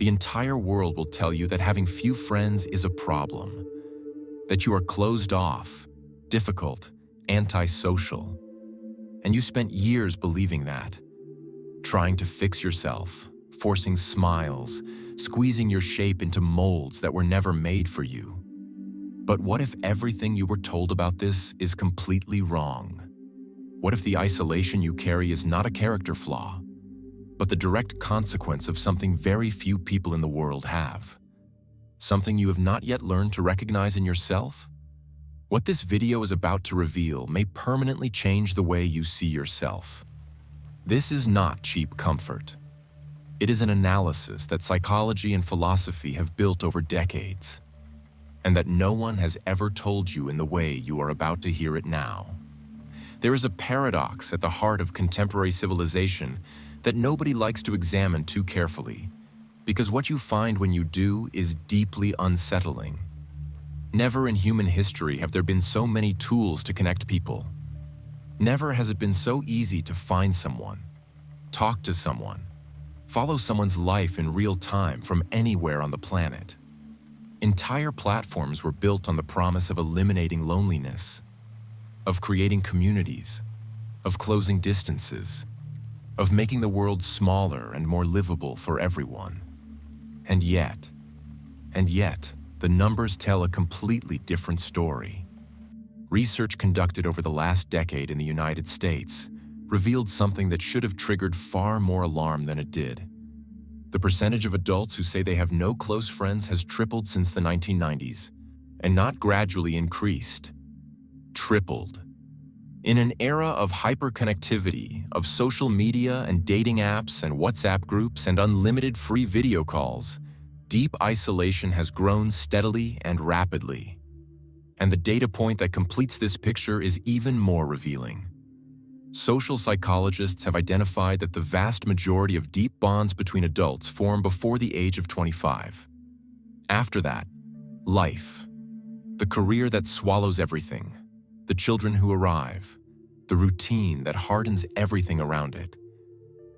the entire world will tell you that having few friends is a problem, that you are closed off, difficult, antisocial. And you spent years believing that, trying to fix yourself, forcing smiles, squeezing your shape into molds that were never made for you. But what if everything you were told about this is completely wrong? What if the isolation you carry is not a character flaw, but the direct consequence of something very few people in the world have? Something you have not yet learned to recognize in yourself? What this video is about to reveal may permanently change the way you see yourself. This is not cheap comfort. It is an analysis that psychology and philosophy have built over decades, and that no one has ever told you in the way you are about to hear it now. There is a paradox at the heart of contemporary civilization that nobody likes to examine too carefully, because what you find when you do is deeply unsettling. Never in human history have there been so many tools to connect people. Never has it been so easy to find someone, talk to someone, follow someone's life in real time from anywhere on the planet. Entire platforms were built on the promise of eliminating loneliness, of creating communities, of closing distances, of making the world smaller and more livable for everyone. And yet, the numbers tell a completely different story. Research conducted over the last decade in the United States revealed something that should have triggered far more alarm than it did. The percentage of adults who say they have no close friends has tripled since the 1990s, and not gradually increased. Tripled. In an era of hyperconnectivity, of social media and dating apps and WhatsApp groups and unlimited free video calls, deep isolation has grown steadily and rapidly. And the data point that completes this picture is even more revealing. Social psychologists have identified that the vast majority of deep bonds between adults form before the age of 25. After that, life, the career that swallows everything, the children who arrive, the routine that hardens everything around it,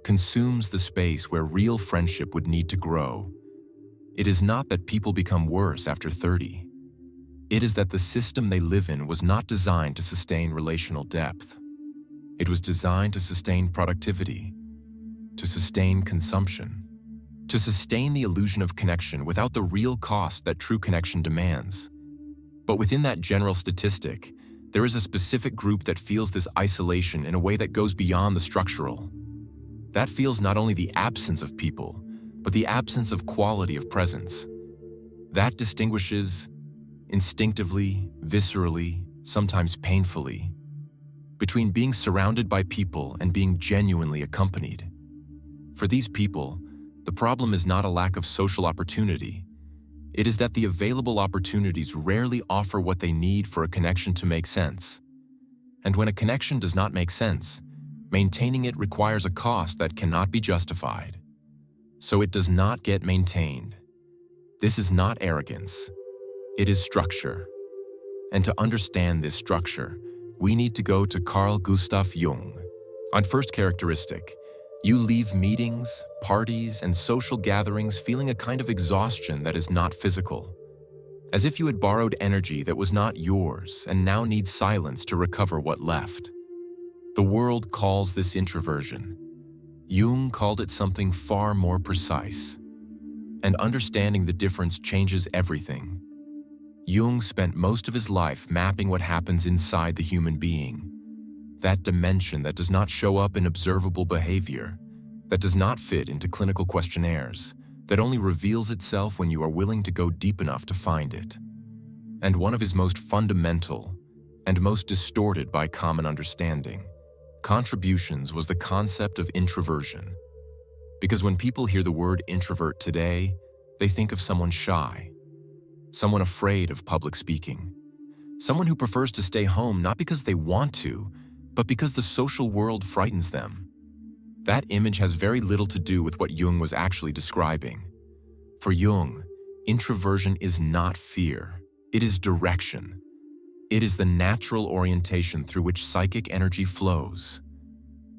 consumes the space where real friendship would need to grow. It is not that people become worse after 30. It is that the system they live in was not designed to sustain relational depth. It was designed to sustain productivity, to sustain consumption, to sustain the illusion of connection without the real cost that true connection demands. But within that general statistic, there is a specific group that feels this isolation in a way that goes beyond the structural. That feels not only the absence of people, but the absence of quality of presence. That distinguishes, instinctively, viscerally, sometimes painfully, between being surrounded by people and being genuinely accompanied. For these people, the problem is not a lack of social opportunity. It is that the available opportunities rarely offer what they need for a connection to make sense. And when a connection does not make sense, maintaining it requires a cost that cannot be justified. So it does not get maintained. This is not arrogance. It is structure. And to understand this structure, we need to go to Carl Gustav Jung. On first characteristic, you leave meetings, parties, and social gatherings feeling a kind of exhaustion that is not physical, as if you had borrowed energy that was not yours and now need silence to recover what left. The world calls this introversion. Jung called it something far more precise. And understanding the difference changes everything. Jung spent most of his life mapping what happens inside the human being, that dimension that does not show up in observable behavior, that does not fit into clinical questionnaires, that only reveals itself when you are willing to go deep enough to find it. And one of his most fundamental and most distorted by common understanding contributions was the concept of introversion. Because when people hear the word introvert today, they think of someone shy, someone afraid of public speaking, someone who prefers to stay home not because they want to, but because the social world frightens them. That image has very little to do with what Jung was actually describing. For Jung, introversion is not fear, it is direction. It is the natural orientation through which psychic energy flows,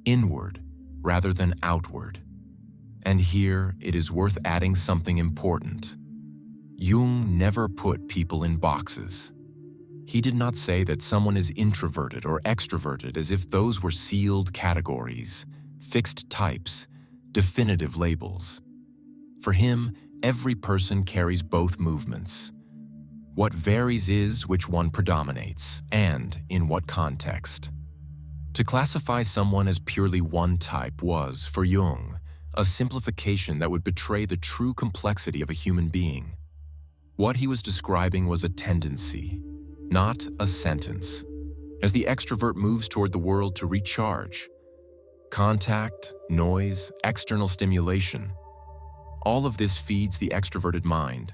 inward rather than outward. And here it is worth adding something important. Jung never put people in boxes. He did not say that someone is introverted or extroverted as if those were sealed categories, fixed types, definitive labels. For him, every person carries both movements. What varies is which one predominates, and in what context. To classify someone as purely one type was, for Jung, a simplification that would betray the true complexity of a human being. What he was describing was a tendency, not a sentence, as the extrovert moves toward the world to recharge. Contact, noise, external stimulation, all of this feeds the extroverted mind.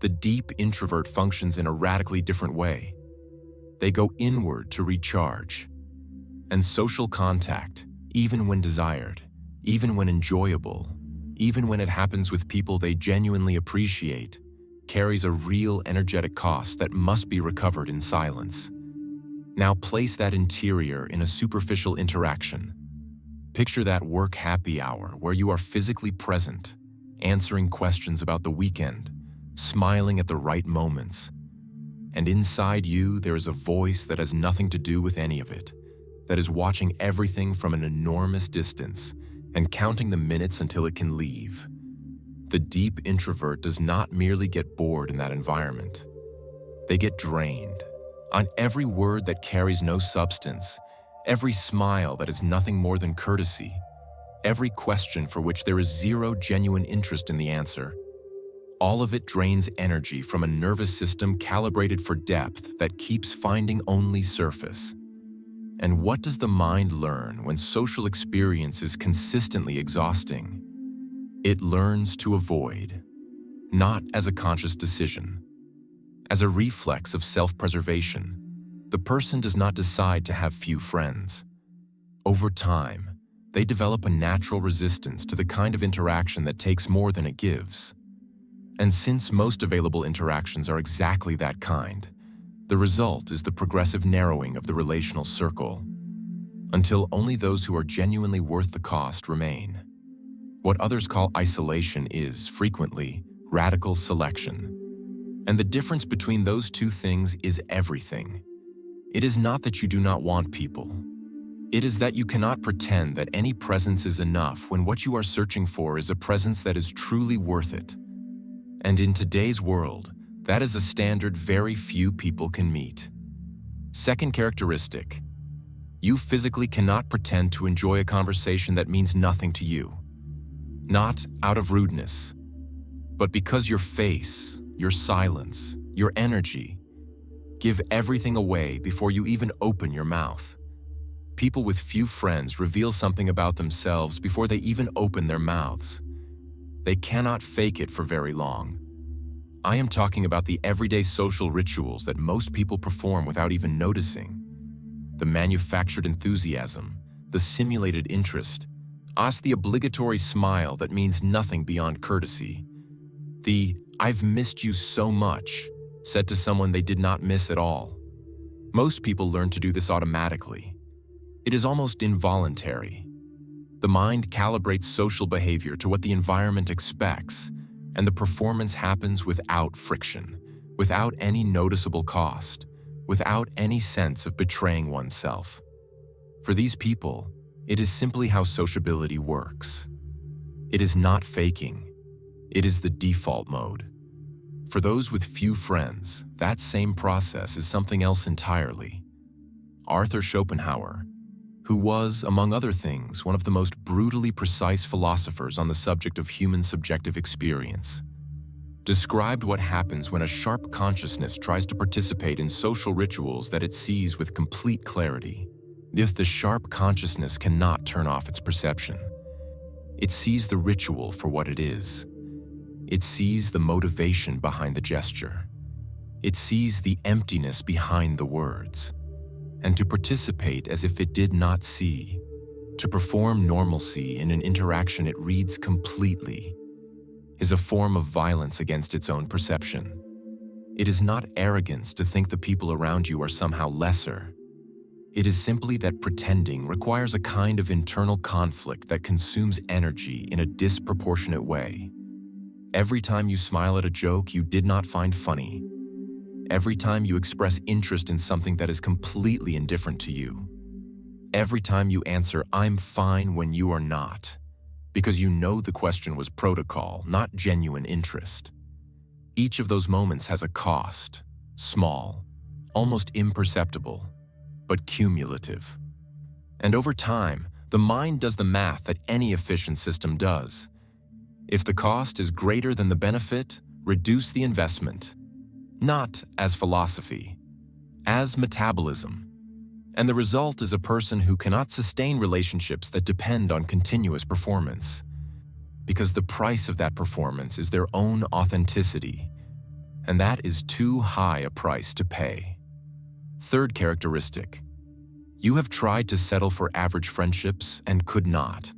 The deep introvert functions in a radically different way. They go inward to recharge. And social contact, even when desired, even when enjoyable, even when it happens with people they genuinely appreciate, carries a real energetic cost that must be recovered in silence. Now place that interior in a superficial interaction. Picture that work happy hour where you are physically present, answering questions about the weekend, smiling at the right moments. And inside you, there is a voice that has nothing to do with any of it, that is watching everything from an enormous distance and counting the minutes until it can leave. The deep introvert does not merely get bored in that environment. They get drained on every word that carries no substance, every smile that is nothing more than courtesy, every question for which there is zero genuine interest in the answer. All of it drains energy from a nervous system calibrated for depth that keeps finding only surface. And what does the mind learn when social experience is consistently exhausting? It learns to avoid, not as a conscious decision. As a reflex of self-preservation, the person does not decide to have few friends. Over time, they develop a natural resistance to the kind of interaction that takes more than it gives. And since most available interactions are exactly that kind, the result is the progressive narrowing of the relational circle, until only those who are genuinely worth the cost remain. What others call isolation is, frequently, radical selection. And the difference between those two things is everything. It is not that you do not want people. It is that you cannot pretend that any presence is enough when what you are searching for is a presence that is truly worth it. And in today's world, that is a standard very few people can meet. Second characteristic, you physically cannot pretend to enjoy a conversation that means nothing to you. Not out of rudeness, but because your face, your silence, your energy give everything away before you even open your mouth. People with few friends reveal something about themselves before they even open their mouths. They cannot fake it for very long. I am talking about the everyday social rituals that most people perform without even noticing. The manufactured enthusiasm, the simulated interest, the obligatory smile that means nothing beyond courtesy. The "I've missed you so much" said to someone they did not miss at all. Most people learn to do this automatically. It is almost involuntary. The mind calibrates social behavior to what the environment expects, and the performance happens without friction, without any noticeable cost, without any sense of betraying oneself. For these people, it is simply how sociability works. It is not faking. It is the default mode. For those with few friends, that same process is something else entirely. Arthur Schopenhauer, who was, among other things, one of the most brutally precise philosophers on the subject of human subjective experience, described what happens when a sharp consciousness tries to participate in social rituals that it sees with complete clarity. If the sharp consciousness cannot turn off its perception, it sees the ritual for what it is. It sees the motivation behind the gesture. It sees the emptiness behind the words. And to participate as if it did not see, to perform normalcy in an interaction it reads completely, is a form of violence against its own perception. It is not arrogance to think the people around you are somehow lesser. It is simply that pretending requires a kind of internal conflict that consumes energy in a disproportionate way. Every time you smile at a joke you did not find funny, every time you express interest in something that is completely indifferent to you, every time you answer "I'm fine" when you are not, because you know the question was protocol, not genuine interest. Each of those moments has a cost, small, almost imperceptible, but cumulative. And over time, the mind does the math that any efficient system does. If the cost is greater than the benefit, reduce the investment. Not as philosophy, as metabolism. And the result is a person who cannot sustain relationships that depend on continuous performance, because the price of that performance is their own authenticity, and that is too high a price to pay. Third characteristic: you have tried to settle for average friendships and could not.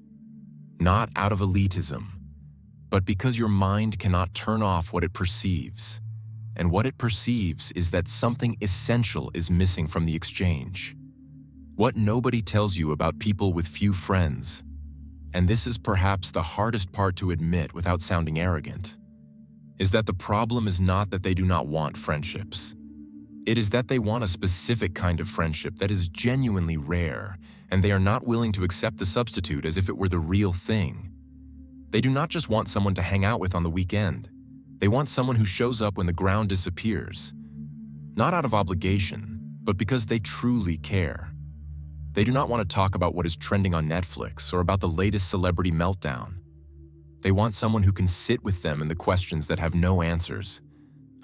Not out of elitism, but because your mind cannot turn off what it perceives, and what it perceives is that something essential is missing from the exchange. What nobody tells you about people with few friends, and this is perhaps the hardest part to admit without sounding arrogant, is that the problem is not that they do not want friendships. It is that they want a specific kind of friendship that is genuinely rare, and they are not willing to accept the substitute as if it were the real thing. They do not just want someone to hang out with on the weekend. They want someone who shows up when the ground disappears, not out of obligation, but because they truly care. They do not want to talk about what is trending on Netflix or about the latest celebrity meltdown. They want someone who can sit with them in the questions that have no answers,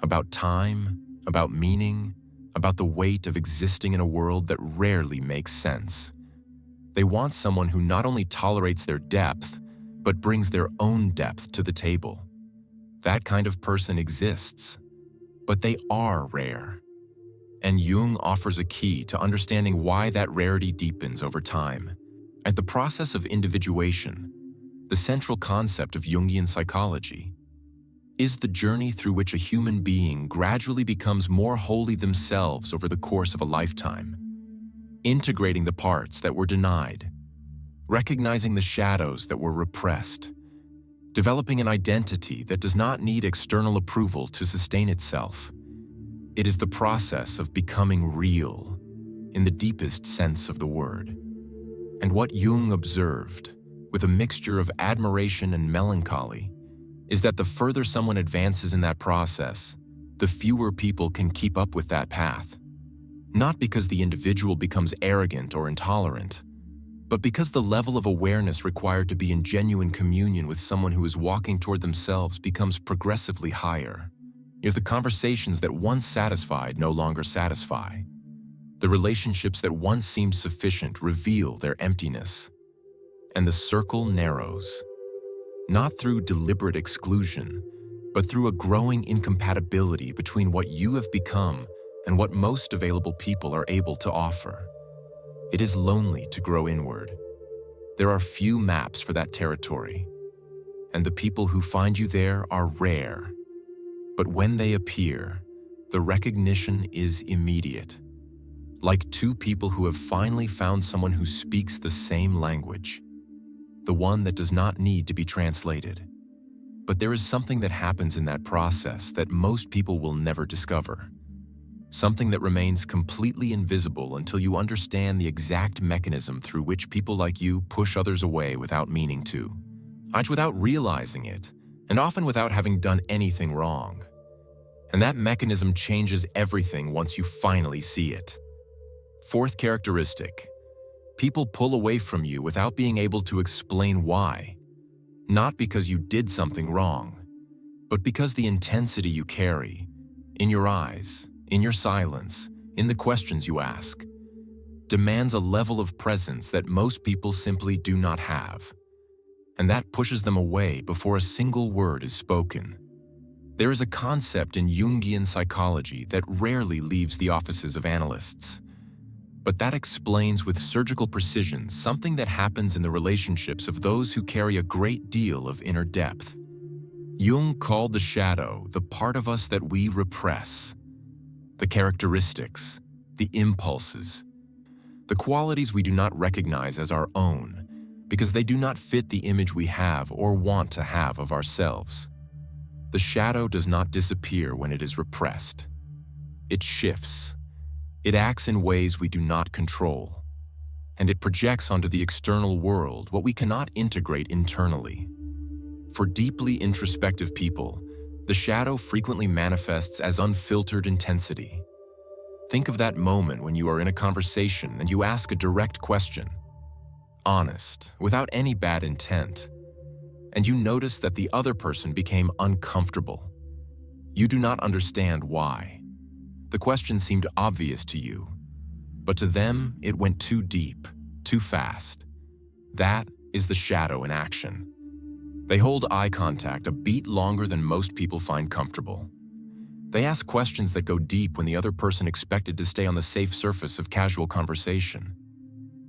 about time, about meaning, about the weight of existing in a world that rarely makes sense. They want someone who not only tolerates their depth, but brings their own depth to the table. That kind of person exists, but they are rare. And Jung offers a key to understanding why that rarity deepens over time. At the process of individuation, the central concept of Jungian psychology, is the journey through which a human being gradually becomes more wholly themselves over the course of a lifetime, integrating the parts that were denied, recognizing the shadows that were repressed, developing an identity that does not need external approval to sustain itself. It is the process of becoming real, in the deepest sense of the word. And what Jung observed, with a mixture of admiration and melancholy, is that the further someone advances in that process, the fewer people can keep up with that path. Not because the individual becomes arrogant or intolerant, but because the level of awareness required to be in genuine communion with someone who is walking toward themselves becomes progressively higher. If the conversations that once satisfied no longer satisfy, the relationships that once seemed sufficient reveal their emptiness, and the circle narrows, not through deliberate exclusion, but through a growing incompatibility between what you have become and what most available people are able to offer. It is lonely to grow inward. There are few maps for that territory, and the people who find you there are rare. But when they appear, the recognition is immediate. Like two people who have finally found someone who speaks the same language, the one that does not need to be translated. But there is something that happens in that process that most people will never discover. Something that remains completely invisible until you understand the exact mechanism through which people like you push others away without meaning to, without realizing it, and often without having done anything wrong. And that mechanism changes everything once you finally see it. Fourth characteristic: people pull away from you without being able to explain why. Not because you did something wrong, but because the intensity you carry, in your eyes, in your silence, in the questions you ask, demands a level of presence that most people simply do not have. And that pushes them away before a single word is spoken. There is a concept in Jungian psychology that rarely leaves the offices of analysts, but that explains with surgical precision something that happens in the relationships of those who carry a great deal of inner depth. Jung called the shadow the part of us that we repress, the characteristics, the impulses, the qualities we do not recognize as our own because they do not fit the image we have or want to have of ourselves. The shadow does not disappear when it is repressed. It shifts. It acts in ways we do not control. And it projects onto the external world what we cannot integrate internally. For deeply introspective people, the shadow frequently manifests as unfiltered intensity. Think of that moment when you are in a conversation and you ask a direct question, honest, without any bad intent, and you notice that the other person became uncomfortable. You do not understand why. The question seemed obvious to you, but to them it went too deep, too fast. That is the shadow in action. They hold eye contact a beat longer than most people find comfortable. They ask questions that go deep when the other person expected to stay on the safe surface of casual conversation.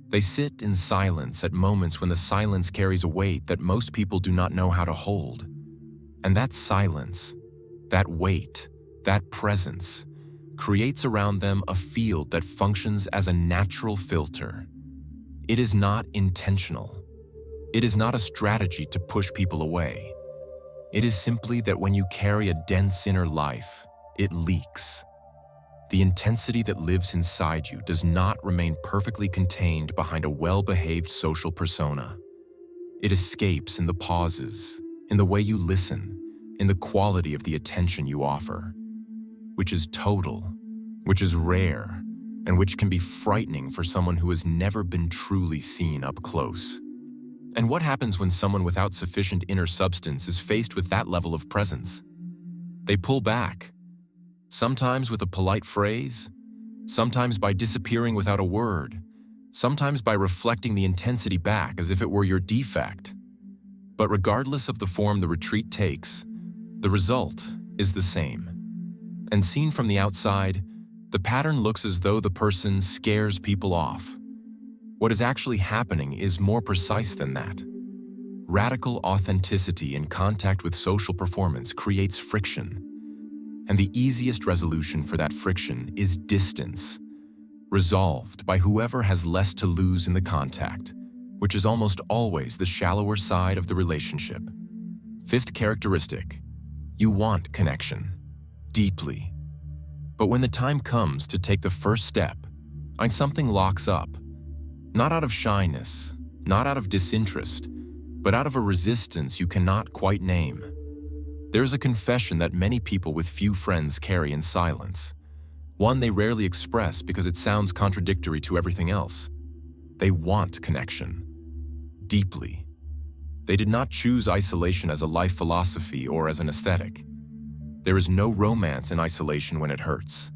They sit in silence at moments when the silence carries a weight that most people do not know how to hold. And that silence, that weight, that presence, creates around them a field that functions as a natural filter. It is not intentional. It is not a strategy to push people away. It is simply that when you carry a dense inner life, it leaks. The intensity that lives inside you does not remain perfectly contained behind a well-behaved social persona. It escapes in the pauses, in the way you listen, in the quality of the attention you offer, which is total, which is rare, and which can be frightening for someone who has never been truly seen up close. And what happens when someone without sufficient inner substance is faced with that level of presence? They pull back. Sometimes with a polite phrase, sometimes by disappearing without a word, sometimes by reflecting the intensity back as if it were your defect. But regardless of the form the retreat takes, the result is the same. And seen from the outside, the pattern looks as though the person scares people off. What is actually happening is more precise than that. Radical authenticity in contact with social performance creates friction. And the easiest resolution for that friction is distance, resolved by whoever has less to lose in the contact, which is almost always the shallower side of the relationship. Fifth characteristic, you want connection, deeply. But when the time comes to take the first step, and something locks up, not out of shyness, not out of disinterest, but out of a resistance you cannot quite name. There is a confession that many people with few friends carry in silence, one they rarely express because it sounds contradictory to everything else. They want connection, deeply. They did not choose isolation as a life philosophy or as an aesthetic. There is no romance in isolation when it hurts.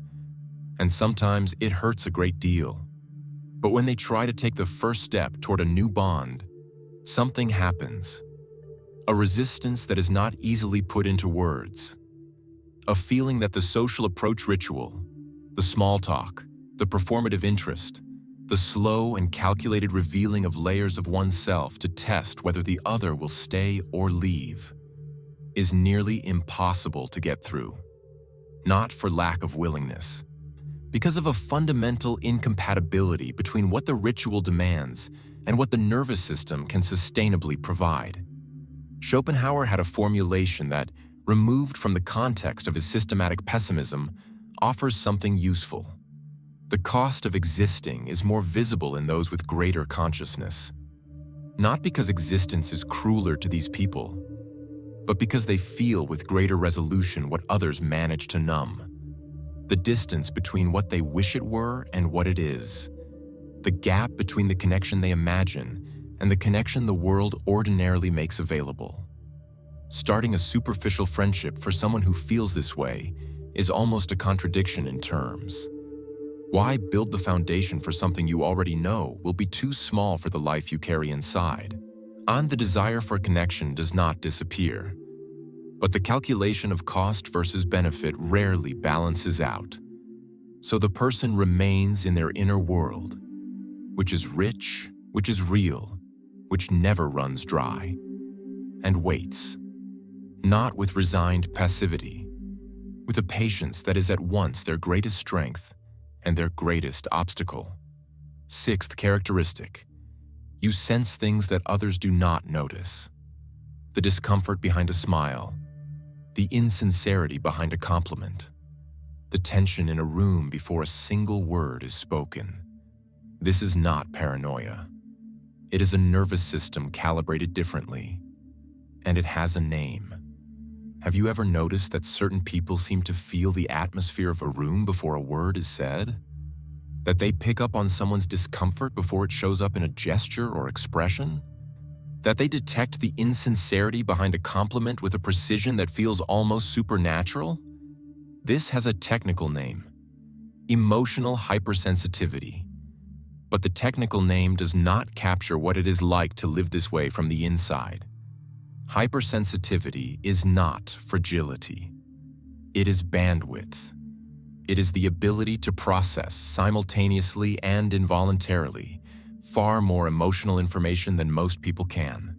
And sometimes it hurts a great deal. But when they try to take the first step toward a new bond, something happens. A resistance that is not easily put into words. A feeling that the social approach ritual, the small talk, the performative interest, the slow and calculated revealing of layers of oneself to test whether the other will stay or leave, is nearly impossible to get through. Not for lack of willingness, because of a fundamental incompatibility between what the ritual demands and what the nervous system can sustainably provide. Schopenhauer had a formulation that, removed from the context of his systematic pessimism, offers something useful. The cost of existing is more visible in those with greater consciousness. Not because existence is crueler to these people, but because they feel with greater resolution what others manage to numb. The distance between what they wish it were and what it is. The gap between the connection they imagine and the connection the world ordinarily makes available. Starting a superficial friendship for someone who feels this way is almost a contradiction in terms. Why build the foundation for something you already know will be too small for the life you carry inside? And the desire for connection does not disappear. But the calculation of cost versus benefit rarely balances out. So the person remains in their inner world, which is rich, which is real, which never runs dry, and waits, not with resigned passivity, with a patience that is at once their greatest strength and their greatest obstacle. Sixth characteristic. You sense things that others do not notice. The discomfort behind a smile, the insincerity behind a compliment, the tension in a room before a single word is spoken. This is not paranoia. It is a nervous system calibrated differently, and it has a name. Have you ever noticed that certain people seem to feel the atmosphere of a room before a word is said? That they pick up on someone's discomfort before it shows up in a gesture or expression? That they detect the insincerity behind a compliment with a precision that feels almost supernatural? This has a technical name: emotional hypersensitivity. But the technical name does not capture what it is like to live this way from the inside. Hypersensitivity is not fragility. It is bandwidth. It is the ability to process simultaneously and involuntarily far more emotional information than most people can.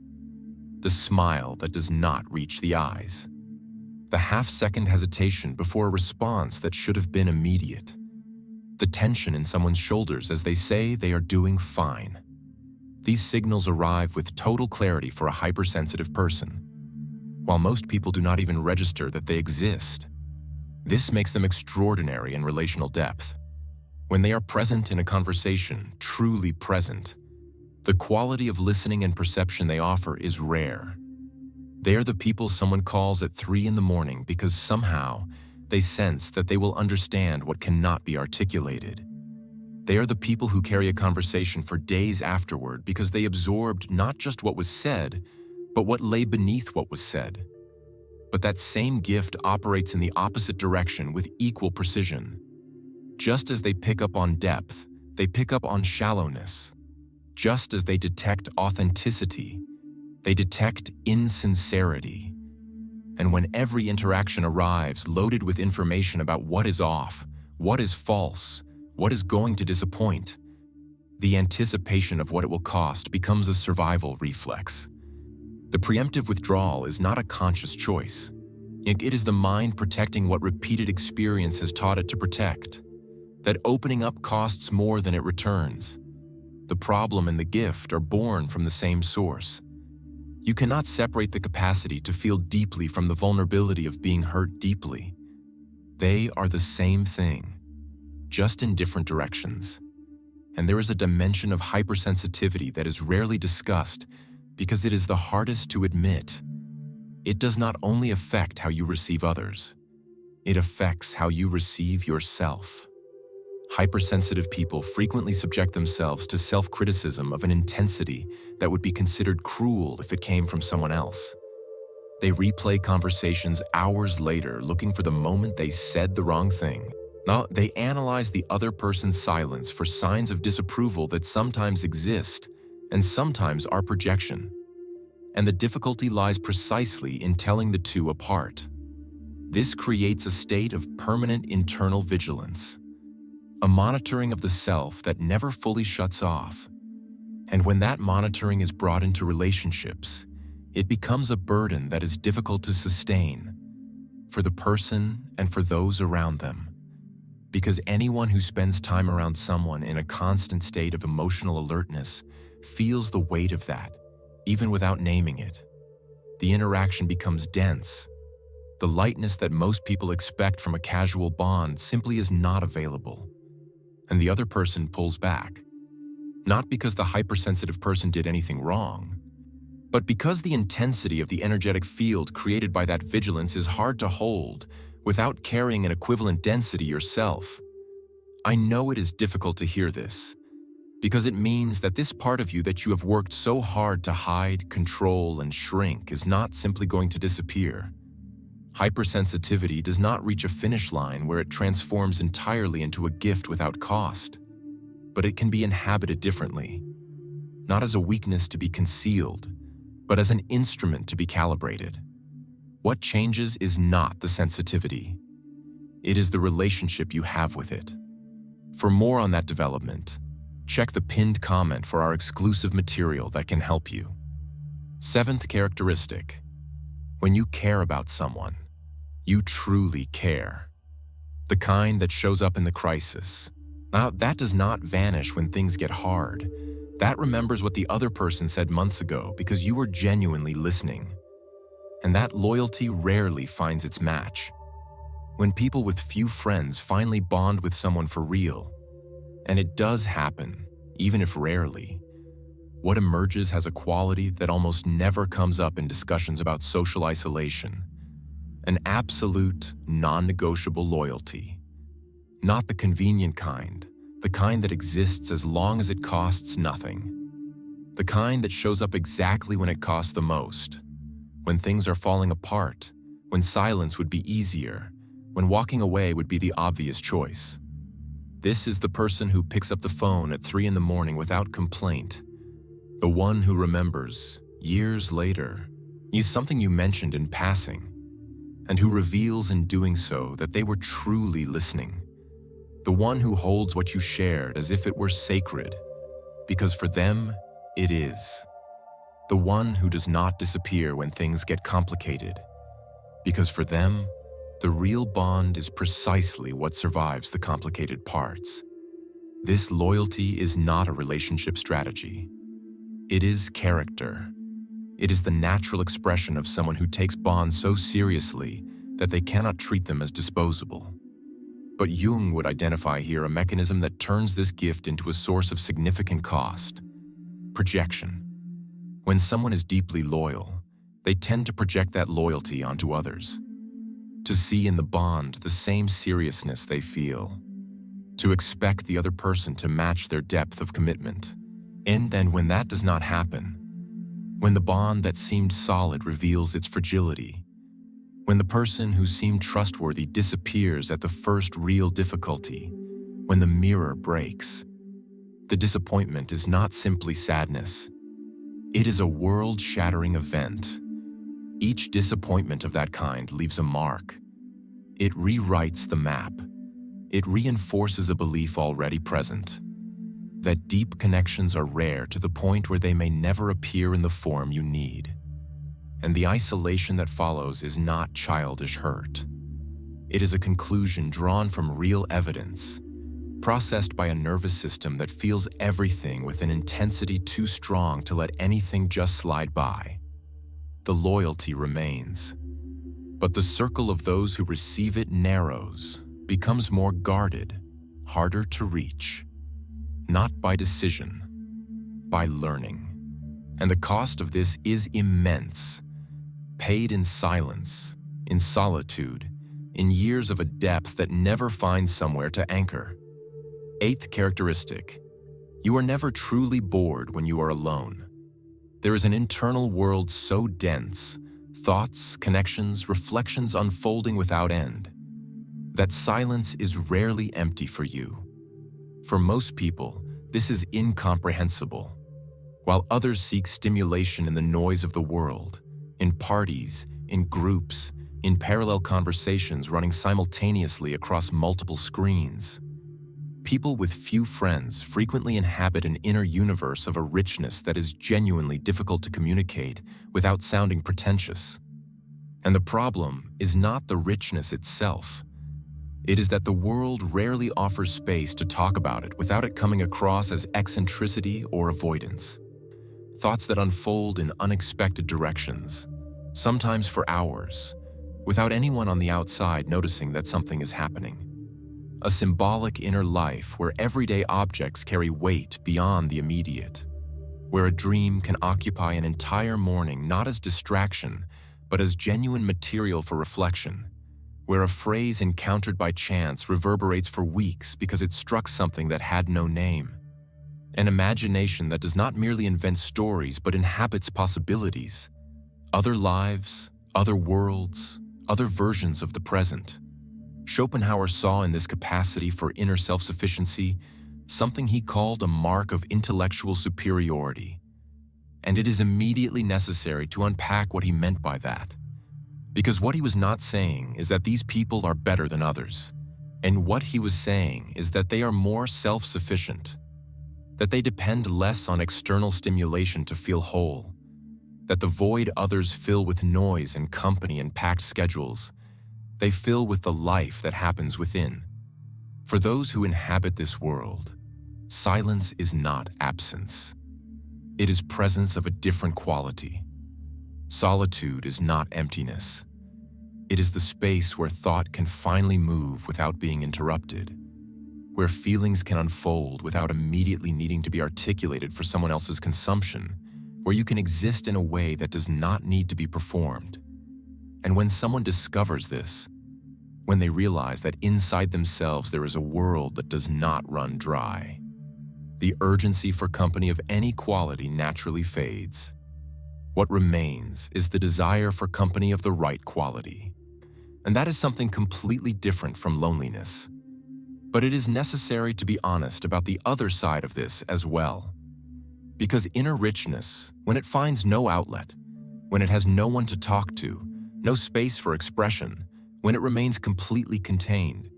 The smile that does not reach the eyes. The half-second hesitation before a response that should have been immediate. The tension in someone's shoulders as they say they are doing fine. These signals arrive with total clarity for a hypersensitive person, while most people do not even register that they exist. This makes them extraordinary in relational depth. When they are present in a conversation, truly present, the quality of listening and perception they offer is rare. They are the people someone calls at 3 in the morning because somehow they sense that they will understand what cannot be articulated. They are the people who carry a conversation for days afterward because they absorbed not just what was said, but what lay beneath what was said. But that same gift operates in the opposite direction with equal precision. Just as they pick up on depth, they pick up on shallowness. Just as they detect authenticity, they detect insincerity. And when every interaction arrives loaded with information about what is off, what is false, what is going to disappoint, the anticipation of what it will cost becomes a survival reflex. The preemptive withdrawal is not a conscious choice. It is the mind protecting what repeated experience has taught it to protect. That opening up costs more than it returns. The problem and the gift are born from the same source. You cannot separate the capacity to feel deeply from the vulnerability of being hurt deeply. They are the same thing, just in different directions. And there is a dimension of hypersensitivity that is rarely discussed because it is the hardest to admit. It does not only affect how you receive others, it affects how you receive yourself. Hypersensitive people frequently subject themselves to self-criticism of an intensity that would be considered cruel if it came from someone else. They replay conversations hours later looking for the moment they said the wrong thing. Now, they analyze the other person's silence for signs of disapproval that sometimes exist and sometimes are projection. And the difficulty lies precisely in telling the two apart. This creates a state of permanent internal vigilance, a monitoring of the self that never fully shuts off. And when that monitoring is brought into relationships, it becomes a burden that is difficult to sustain for the person and for those around them. Because anyone who spends time around someone in a constant state of emotional alertness feels the weight of that, even without naming it. The interaction becomes dense. The lightness that most people expect from a casual bond simply is not available. And the other person pulls back. Not because the hypersensitive person did anything wrong, but because the intensity of the energetic field created by that vigilance is hard to hold without carrying an equivalent density yourself. I know it is difficult to hear this, because it means that this part of you that you have worked so hard to hide, control, and shrink is not simply going to disappear. Hypersensitivity does not reach a finish line where it transforms entirely into a gift without cost, but it can be inhabited differently, not as a weakness to be concealed, but as an instrument to be calibrated. What changes is not the sensitivity. It is the relationship you have with it. For more on that development, check the pinned comment for our exclusive material that can help you. Seventh characteristic. When you care about someone, you truly care. The kind that shows up in the crisis, Now, that does not vanish when things get hard. That remembers what the other person said months ago because you were genuinely listening. And that loyalty rarely finds its match. When people with few friends finally bond with someone for real, and it does happen, even if rarely, what emerges has a quality that almost never comes up in discussions about social isolation: an absolute, non-negotiable loyalty. Not the convenient kind, the kind that exists as long as it costs nothing. The kind that shows up exactly when it costs the most. When things are falling apart, when silence would be easier, when walking away would be the obvious choice. This is the person who picks up the phone at 3 in the morning without complaint. The one who remembers, years later, something you mentioned in passing, and who reveals in doing so that they were truly listening. The one who holds what you shared as if it were sacred, because for them, it is. The one who does not disappear when things get complicated, because for them, the real bond is precisely what survives the complicated parts. This loyalty is not a relationship strategy. It is character. It is the natural expression of someone who takes bonds so seriously that they cannot treat them as disposable. But Jung would identify here a mechanism that turns this gift into a source of significant cost: projection. When someone is deeply loyal, they tend to project that loyalty onto others, to see in the bond the same seriousness they feel, to expect the other person to match their depth of commitment. And when that does not happen, when the bond that seemed solid reveals its fragility, when the person who seemed trustworthy disappears at the first real difficulty, when the mirror breaks, the disappointment is not simply sadness. It is a world-shattering event. Each disappointment of that kind leaves a mark. It rewrites the map. It reinforces a belief already present, that deep connections are rare to the point where they may never appear in the form you need. And the isolation that follows is not childish hurt. It is a conclusion drawn from real evidence, processed by a nervous system that feels everything with an intensity too strong to let anything just slide by. The loyalty remains, but the circle of those who receive it narrows, becomes more guarded, harder to reach. Not by decision, by learning. And the cost of this is immense, paid in silence, in solitude, in years of a depth that never finds somewhere to anchor. 8th characteristic: you are never truly bored when you are alone. There is an internal world so dense, thoughts, connections, reflections unfolding without end, that silence is rarely empty for you. For most people, this is incomprehensible. While others seek stimulation in the noise of the world, in parties, in groups, in parallel conversations running simultaneously across multiple screens, people with few friends frequently inhabit an inner universe of a richness that is genuinely difficult to communicate without sounding pretentious. And the problem is not the richness itself. It is that the world rarely offers space to talk about it without it coming across as eccentricity or avoidance. Thoughts that unfold in unexpected directions, sometimes for hours, without anyone on the outside noticing that something is happening. A symbolic inner life where everyday objects carry weight beyond the immediate, where a dream can occupy an entire morning not as distraction, but as genuine material for reflection, where a phrase encountered by chance reverberates for weeks because it struck something that had no name. An imagination that does not merely invent stories but inhabits possibilities, other lives, other worlds, other versions of the present. Schopenhauer saw in this capacity for inner self-sufficiency something he called a mark of intellectual superiority. And it is immediately necessary to unpack what he meant by that. Because what he was not saying is that these people are better than others. And what he was saying is that they are more self-sufficient, that they depend less on external stimulation to feel whole, that the void others fill with noise and company and packed schedules, they fill with the life that happens within. For those who inhabit this world, silence is not absence. It is presence of a different quality. Solitude is not emptiness. It is the space where thought can finally move without being interrupted, where feelings can unfold without immediately needing to be articulated for someone else's consumption, where you can exist in a way that does not need to be performed. And when someone discovers this, when they realize that inside themselves there is a world that does not run dry, the urgency for company of any quality naturally fades. What remains is the desire for company of the right quality. And that is something completely different from loneliness. But it is necessary to be honest about the other side of this as well. Because inner richness, when it finds no outlet, when it has no one to talk to, no space for expression, when it remains completely contained,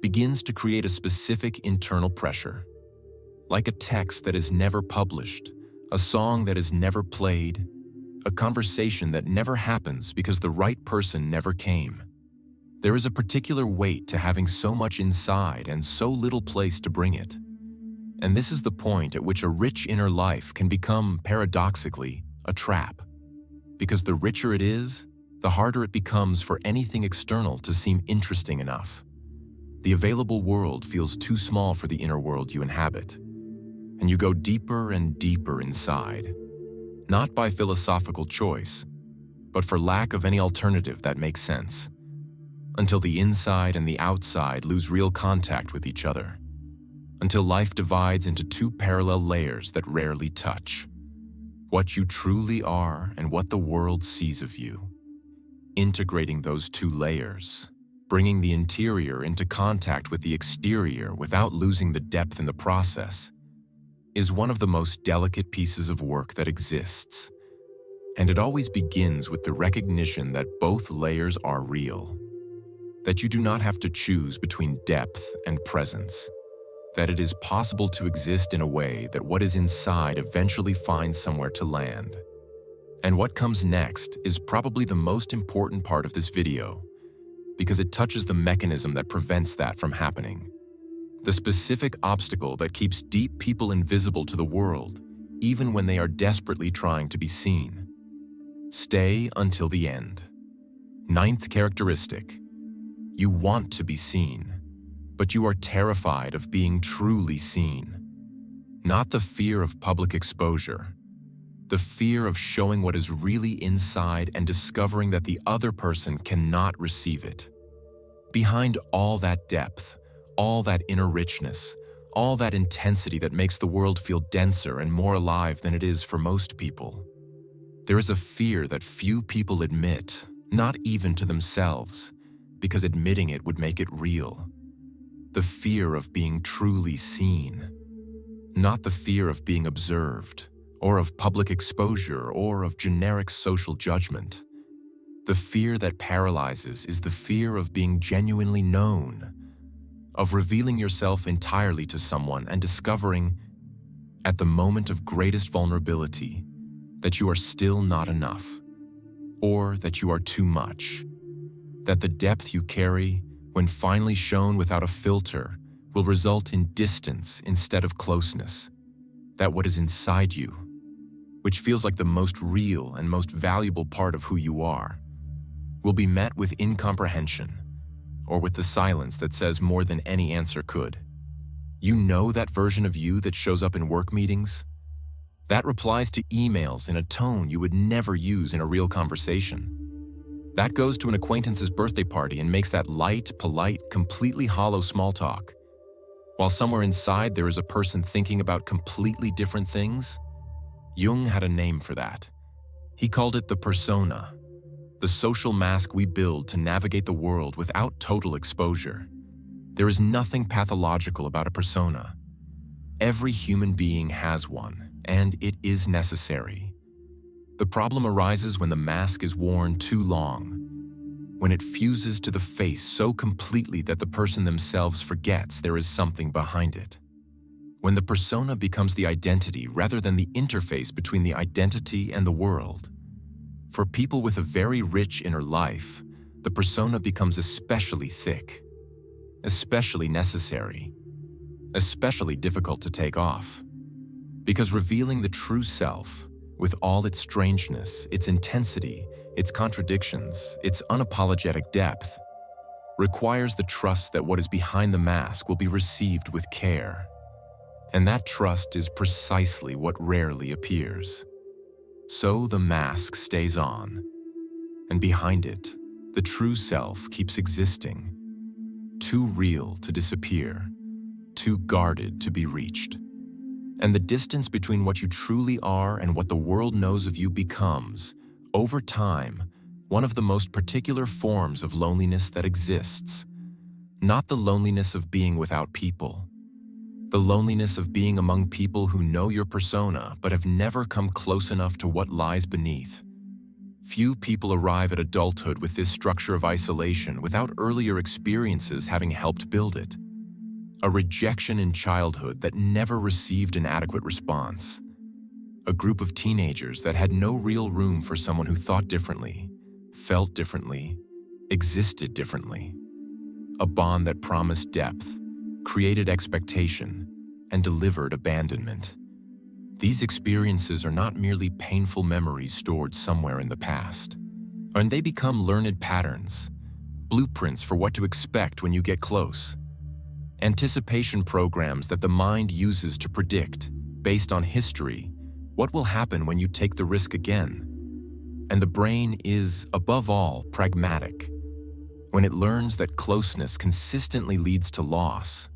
begins to create a specific internal pressure. Like a text that is never published, a song that is never played, a conversation that never happens because the right person never came. There is a particular weight to having so much inside and so little place to bring it. And this is the point at which a rich inner life can become, paradoxically, a trap. Because the richer it is, the harder it becomes for anything external to seem interesting enough. The available world feels too small for the inner world you inhabit. And you go deeper and deeper inside, not by philosophical choice, but for lack of any alternative that makes sense, until the inside and the outside lose real contact with each other, until life divides into two parallel layers that rarely touch. What you truly are and what the world sees of you. Integrating those two layers, bringing the interior into contact with the exterior without losing the depth in the process, is one of the most delicate pieces of work that exists. And it always begins with the recognition that both layers are real, that you do not have to choose between depth and presence, that it is possible to exist in a way that what is inside eventually finds somewhere to land. And what comes next is probably the most important part of this video, because it touches the mechanism that prevents that from happening. The specific obstacle that keeps deep people invisible to the world, even when they are desperately trying to be seen. Stay until the end. Ninth characteristic. You want to be seen, but you are terrified of being truly seen. Not the fear of public exposure, the fear of showing what is really inside and discovering that the other person cannot receive it. Behind all that depth, all that inner richness, all that intensity that makes the world feel denser and more alive than it is for most people, there is a fear that few people admit, not even to themselves, because admitting it would make it real. The fear of being truly seen, not the fear of being observed, or of public exposure, or of generic social judgment. The fear that paralyzes is the fear of being genuinely known, of revealing yourself entirely to someone and discovering, at the moment of greatest vulnerability, that you are still not enough, or that you are too much, that the depth you carry, when finally shown without a filter, will result in distance instead of closeness, that what is inside you, which feels like the most real and most valuable part of who you are, will be met with incomprehension, or with the silence that says more than any answer could. You know that version of you that shows up in work meetings? That replies to emails in a tone you would never use in a real conversation. That goes to an acquaintance's birthday party and makes that light, polite, completely hollow small talk, while somewhere inside there is a person thinking about completely different things. Jung had a name for that. He called it the persona, the social mask we build to navigate the world without total exposure. There is nothing pathological about a persona. Every human being has one, and it is necessary. The problem arises when the mask is worn too long, when it fuses to the face so completely that the person themselves forgets there is something behind it. When the persona becomes the identity rather than the interface between the identity and the world. For people with a very rich inner life, the persona becomes especially thick. especially necessary, especially difficult to take off. Because revealing the true self, with all its strangeness, its intensity, its contradictions, its unapologetic depth, requires the trust that what is behind the mask will be received with care. And that trust is precisely what rarely appears. So the mask stays on, and behind it, the true self keeps existing, too real to disappear, too guarded to be reached. And the distance between what you truly are and what the world knows of you becomes, over time, one of the most particular forms of loneliness that exists. Not the loneliness of being without people, the loneliness of being among people who know your persona but have never come close enough to what lies beneath. Few people arrive at adulthood with this structure of isolation without earlier experiences having helped build it. A rejection in childhood that never received an adequate response. A group of teenagers that had no real room for someone who thought differently, felt differently, existed differently. A bond that promised depth, created expectation, and delivered abandonment. These experiences are not merely painful memories stored somewhere in the past, and they become learned patterns, blueprints for what to expect when you get close. Anticipation programs that the mind uses to predict, based on history, what will happen when you take the risk again. And the brain is, above all, pragmatic. When it learns that closeness consistently leads to loss,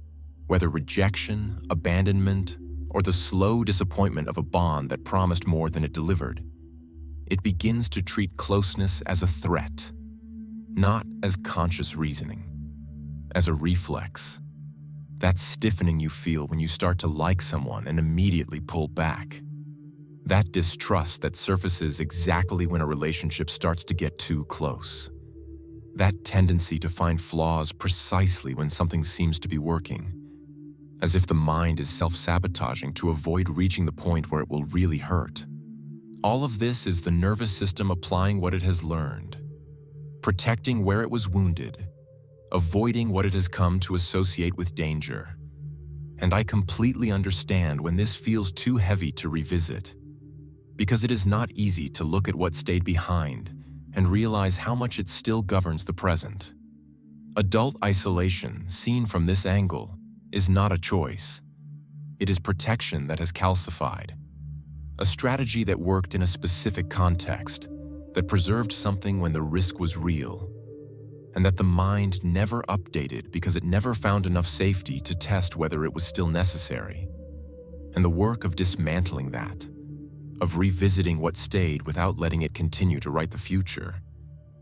whether rejection, abandonment, or the slow disappointment of a bond that promised more than it delivered, it begins to treat closeness as a threat, not as conscious reasoning, as a reflex. That stiffening you feel when you start to like someone and immediately pull back. That distrust that surfaces exactly when a relationship starts to get too close. That tendency to find flaws precisely when something seems to be working, as if the mind is self-sabotaging to avoid reaching the point where it will really hurt. All of this is the nervous system applying what it has learned, protecting where it was wounded, avoiding what it has come to associate with danger. And I completely understand when this feels too heavy to revisit, because it is not easy to look at what stayed behind and realize how much it still governs the present. Adult isolation, seen from this angle, is not a choice. It is protection that has calcified. A strategy that worked in a specific context, that preserved something when the risk was real, and that the mind never updated because it never found enough safety to test whether it was still necessary. And the work of dismantling that, of revisiting what stayed without letting it continue to write the future,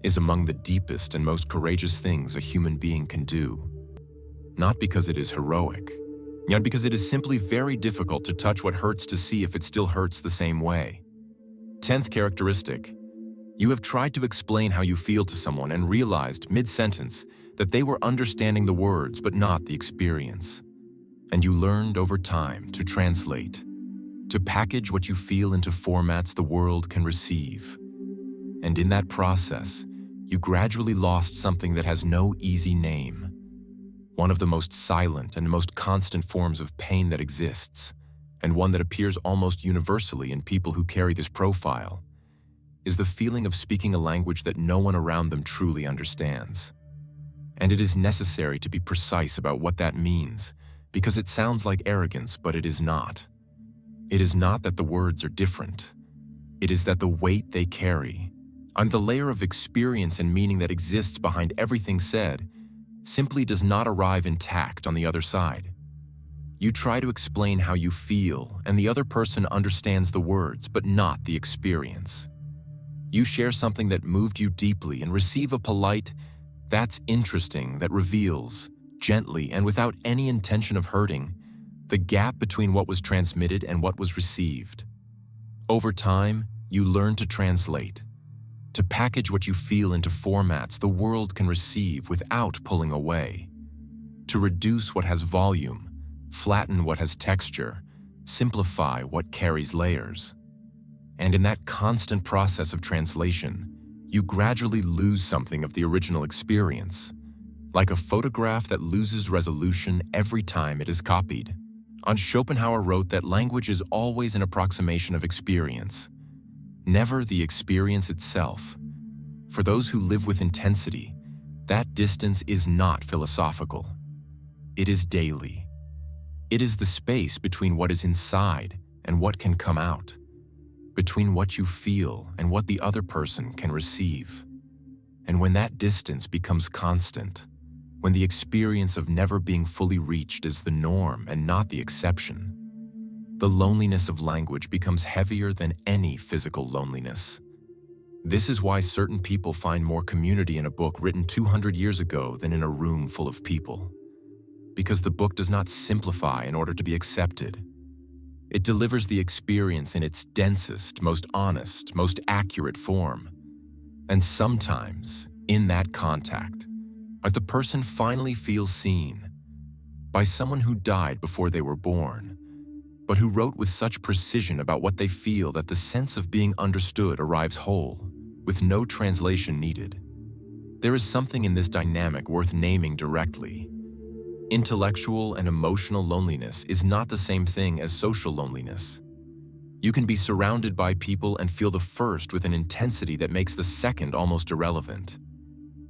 is among the deepest and most courageous things a human being can do. Not because it is heroic, yet because it is simply very difficult to touch what hurts to see if it still hurts the same way. 10th characteristic. You have tried to explain how you feel to someone and realized, mid-sentence, that they were understanding the words but not the experience. And you learned over time to translate, to package what you feel into formats the world can receive. And in that process, you gradually lost something that has no easy name. One of the most silent and most constant forms of pain that exists, and one that appears almost universally in people who carry this profile, is the feeling of speaking a language that no one around them truly understands. And it is necessary to be precise about what that means, because it sounds like arrogance, but it is not. It is not that the words are different. It is that the weight they carry, and the layer of experience and meaning that exists behind everything said, simply does not arrive intact on the other side. You try to explain how you feel, and the other person understands the words, but not the experience. You share something that moved you deeply and receive a polite, "That's interesting," that reveals, gently and without any intention of hurting, the gap between what was transmitted and what was received. Over time, you learn to translate, to package what you feel into formats the world can receive without pulling away, to reduce what has volume, flatten what has texture, simplify what carries layers. And in that constant process of translation, you gradually lose something of the original experience. like a photograph that loses resolution every time it is copied. Schopenhauer wrote that language is always an approximation of experience, never the experience itself. For those who live with intensity, that distance is not philosophical. It is daily. It is the space between what is inside and what can come out, between what you feel and what the other person can receive. And when that distance becomes constant, when the experience of never being fully reached is the norm and not the exception, the loneliness of language becomes heavier than any physical loneliness. This is why certain people find more community in a book written 200 years ago than in a room full of people. Because the book does not simplify in order to be accepted. It delivers the experience in its densest, most honest, most accurate form. And sometimes, in that contact, the person finally feels seen by someone who died before they were born, but who wrote with such precision about what they feel that the sense of being understood arrives whole, with no translation needed. There is something in this dynamic worth naming directly. Intellectual and emotional loneliness is not the same thing as social loneliness. You can be surrounded by people and feel the first with an intensity that makes the second almost irrelevant.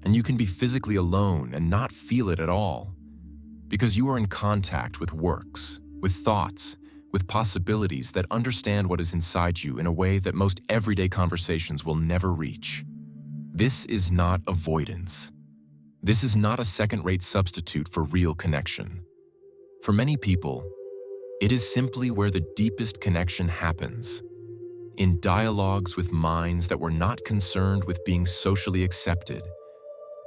And you can be physically alone and not feel it at all, because you are in contact with works, with thoughts, with possibilities that understand what is inside you in a way that most everyday conversations will never reach. This is not avoidance. This is not a second-rate substitute for real connection. For many people, it is simply where the deepest connection happens, in dialogues with minds that were not concerned with being socially accepted,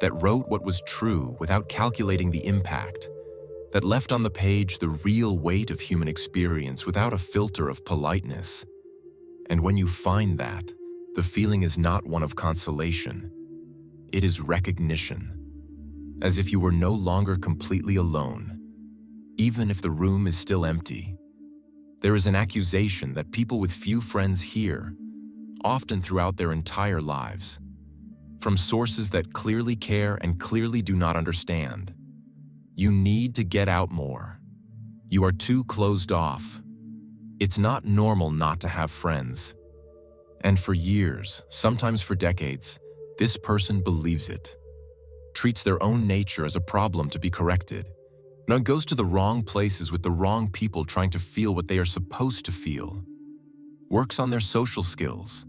that wrote what was true without calculating the impact, that left on the page the real weight of human experience without a filter of politeness. And when you find that, the feeling is not one of consolation. It is recognition, as if you were no longer completely alone, even if the room is still empty. There is an accusation that people with few friends hear, often throughout their entire lives, from sources that clearly care and clearly do not understand. You need to get out more. You are too closed off. It's not normal not to have friends. And for years, sometimes for decades, this person believes it, treats their own nature as a problem to be corrected, and goes to the wrong places with the wrong people trying to feel what they are supposed to feel, works on their social skills,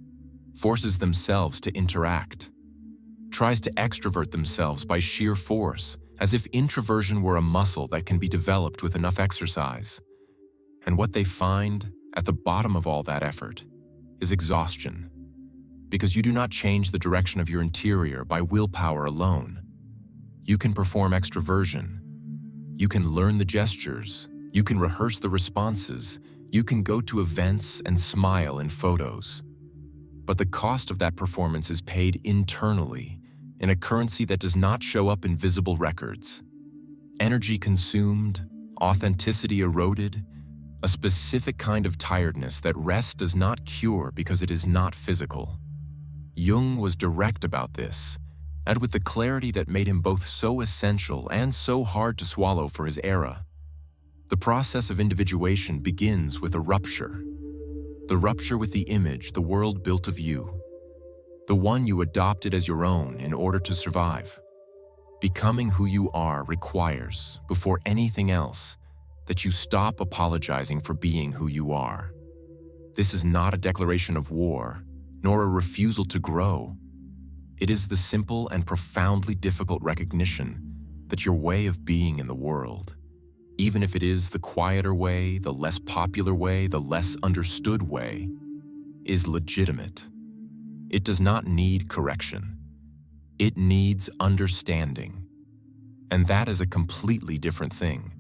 forces themselves to interact, tries to extrovert themselves by sheer force, as if introversion were a muscle that can be developed with enough exercise. And what they find at the bottom of all that effort is exhaustion, because you do not change the direction of your interior by willpower alone. You can perform extroversion, you can learn the gestures, you can rehearse the responses, you can go to events and smile in photos. But the cost of that performance is paid internally, in a currency that does not show up in visible records. Energy consumed, authenticity eroded, a specific kind of tiredness that rest does not cure because it is not physical. Jung was direct about this, and with the clarity that made him both so essential and so hard to swallow for his era. The process of individuation begins with a rupture. The rupture with the image the world built of you, the one you adopted as your own in order to survive. Becoming who you are requires, before anything else, that you stop apologizing for being who you are. This is not a declaration of war, nor a refusal to grow. It is the simple and profoundly difficult recognition that your way of being in the world, even if it is the quieter way, the less popular way, the less understood way, is legitimate. It does not need correction. It needs understanding. And that is a completely different thing.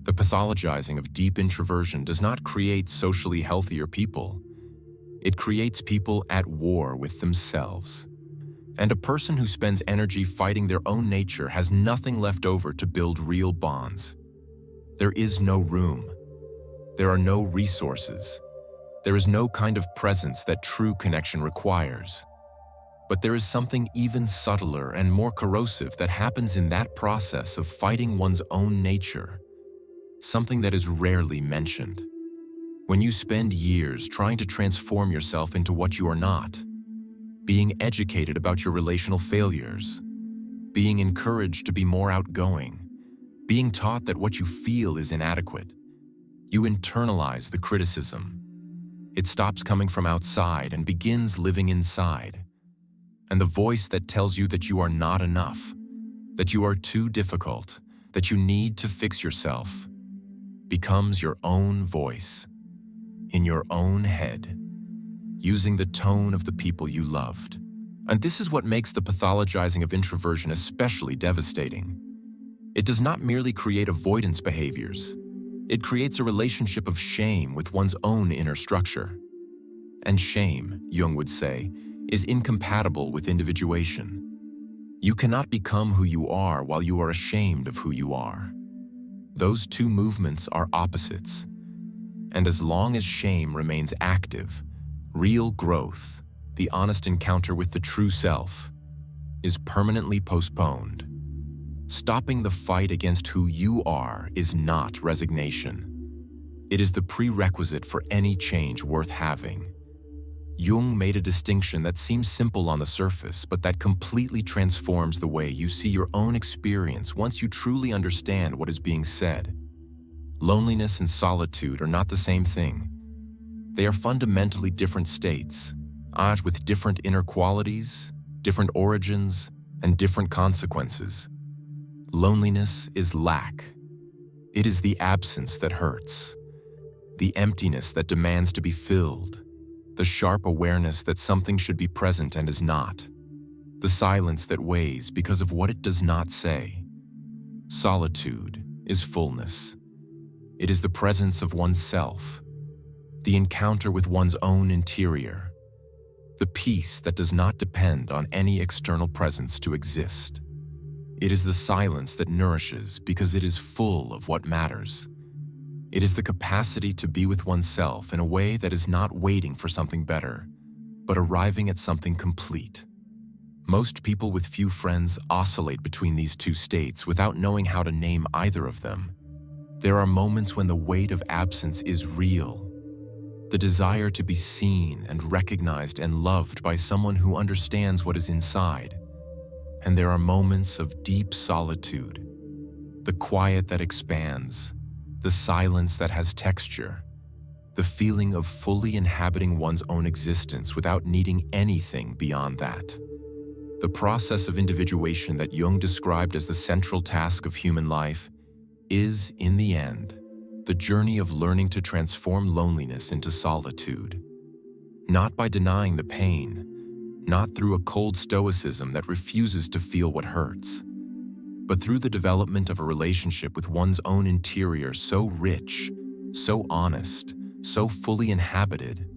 The pathologizing of deep introversion does not create socially healthier people. It creates people at war with themselves. And a person who spends energy fighting their own nature has nothing left over to build real bonds. There is no room. There are no resources. There is no kind of presence that true connection requires. But there is something even subtler and more corrosive that happens in that process of fighting one's own nature, something that is rarely mentioned. When you spend years trying to transform yourself into what you are not, being educated about your relational failures, being encouraged to be more outgoing, being taught that what you feel is inadequate, you internalize the criticism. It stops coming from outside and begins living inside. And the voice that tells you that you are not enough, that you are too difficult, that you need to fix yourself, becomes your own voice, in your own head, using the tone of the people you loved. And this is what makes the pathologizing of introversion especially devastating. It does not merely create avoidance behaviors. It creates a relationship of shame with one's own inner structure. And shame, Jung would say, is incompatible with individuation. You cannot become who you are while you are ashamed of who you are. Those two movements are opposites. And as long as shame remains active, real growth, the honest encounter with the true self, is permanently postponed. Stopping the fight against who you are is not resignation. It is the prerequisite for any change worth having. Jung made a distinction that seems simple on the surface, but that completely transforms the way you see your own experience once you truly understand what is being said. Loneliness and solitude are not the same thing. They are fundamentally different states, each with different inner qualities, different origins, and different consequences. Loneliness is lack. It is the absence that hurts, the emptiness that demands to be filled, the sharp awareness that something should be present and is not, the silence that weighs because of what it does not say. Solitude is fullness. It is the presence of oneself, the encounter with one's own interior, the peace that does not depend on any external presence to exist. It is the silence that nourishes because it is full of what matters. It is the capacity to be with oneself in a way that is not waiting for something better, but arriving at something complete. Most people with few friends oscillate between these two states without knowing how to name either of them. There are moments when the weight of absence is real. The desire to be seen and recognized and loved by someone who understands what is inside. And there are moments of deep solitude, the quiet that expands, the silence that has texture, the feeling of fully inhabiting one's own existence without needing anything beyond that. The process of individuation that Jung described as the central task of human life is, in the end, the journey of learning to transform loneliness into solitude, not by denying the pain, not through a cold stoicism that refuses to feel what hurts, but through the development of a relationship with one's own interior so rich, so honest, so fully inhabited,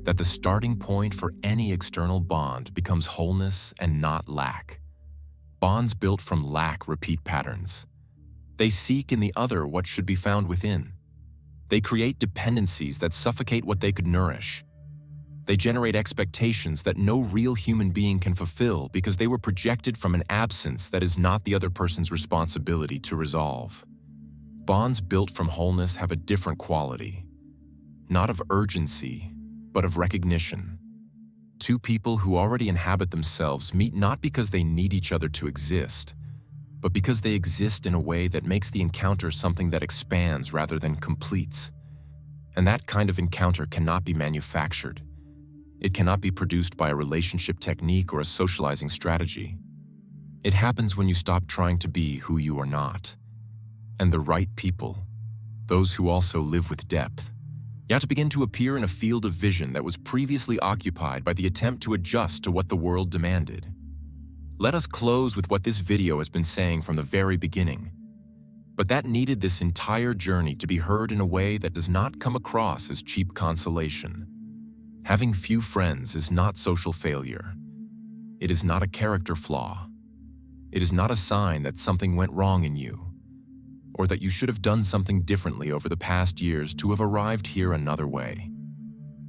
that the starting point for any external bond becomes wholeness and not lack. Bonds built from lack repeat patterns. They seek in the other what should be found within. They create dependencies that suffocate what they could nourish. They generate expectations that no real human being can fulfill because they were projected from an absence that is not the other person's responsibility to resolve. Bonds built from wholeness have a different quality, not of urgency, but of recognition. Two people who already inhabit themselves meet not because they need each other to exist, but because they exist in a way that makes the encounter something that expands rather than completes. And that kind of encounter cannot be manufactured. It cannot be produced by a relationship technique or a socializing strategy. It happens when you stop trying to be who you are not. And the right people, those who also live with depth, yet to begin to appear in a field of vision that was previously occupied by the attempt to adjust to what the world demanded. Let us close with what this video has been saying from the very beginning. But that needed this entire journey to be heard in a way that does not come across as cheap consolation. Having few friends is not social failure. It is not a character flaw. It is not a sign that something went wrong in you, or that you should have done something differently over the past years to have arrived here another way.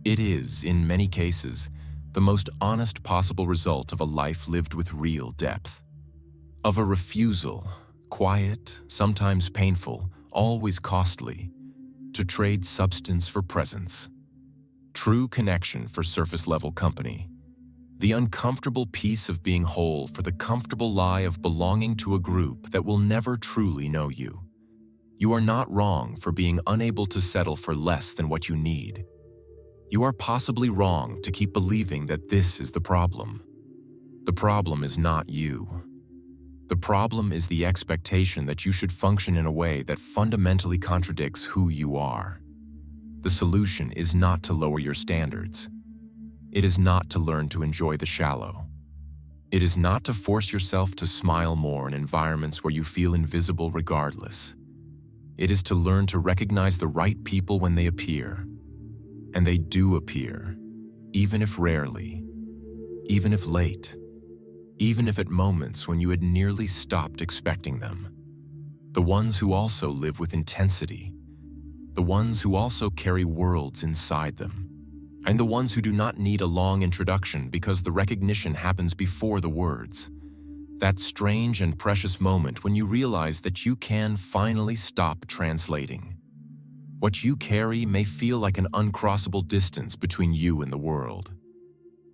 It is, in many cases, the most honest possible result of a life lived with real depth. Of a refusal, quiet, sometimes painful, always costly, to trade substance for presence. True connection for surface-level company. The uncomfortable peace of being whole for the comfortable lie of belonging to a group that will never truly know you. You are not wrong for being unable to settle for less than what you need. You are possibly wrong to keep believing that this is the problem. The problem is not you. The problem is the expectation that you should function in a way that fundamentally contradicts who you are. The solution is not to lower your standards. It is not to learn to enjoy the shallow. It is not to force yourself to smile more in environments where you feel invisible regardless. It is to learn to recognize the right people when they appear. And they do appear, even if rarely, even if late, even if at moments when you had nearly stopped expecting them. The ones who also live with intensity, the ones who also carry worlds inside them, and the ones who do not need a long introduction because the recognition happens before the words. That strange and precious moment when you realize that you can finally stop translating. What you carry may feel like an uncrossable distance between you and the world,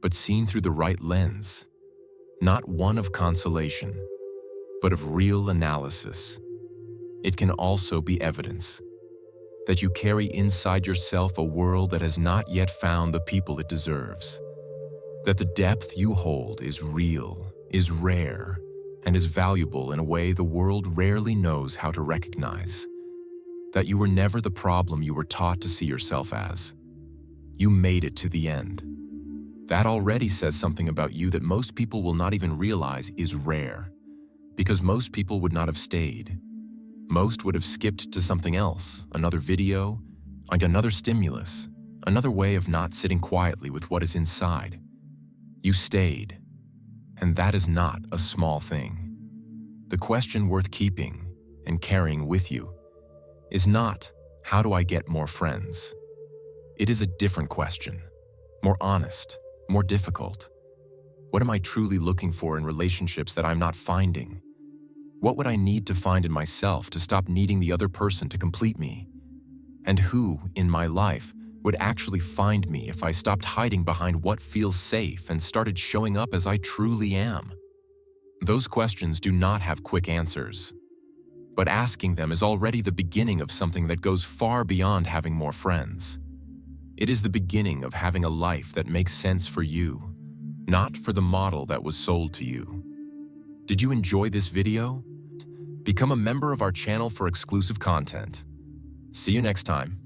but seen through the right lens, not one of consolation, but of real analysis, it can also be evidence that you carry inside yourself a world that has not yet found the people it deserves, that the depth you hold is real, is rare, and is valuable in a way the world rarely knows how to recognize, that you were never the problem you were taught to see yourself as. You made it to the end. That already says something about you that most people will not even realize is rare, because most people would not have stayed. Most would have skipped to something else, another video, like another stimulus, another way of not sitting quietly with what is inside. You stayed, and that is not a small thing. The question worth keeping and carrying with you is not, how do I get more friends? It is a different question, more honest, more difficult. What am I truly looking for in relationships that I'm not finding? What would I need to find in myself to stop needing the other person to complete me? And who, in my life, would actually find me if I stopped hiding behind what feels safe and started showing up as I truly am? Those questions do not have quick answers, but asking them is already the beginning of something that goes far beyond having more friends. It is the beginning of having a life that makes sense for you, not for the model that was sold to you. Did you enjoy this video? Become a member of our channel for exclusive content. See you next time.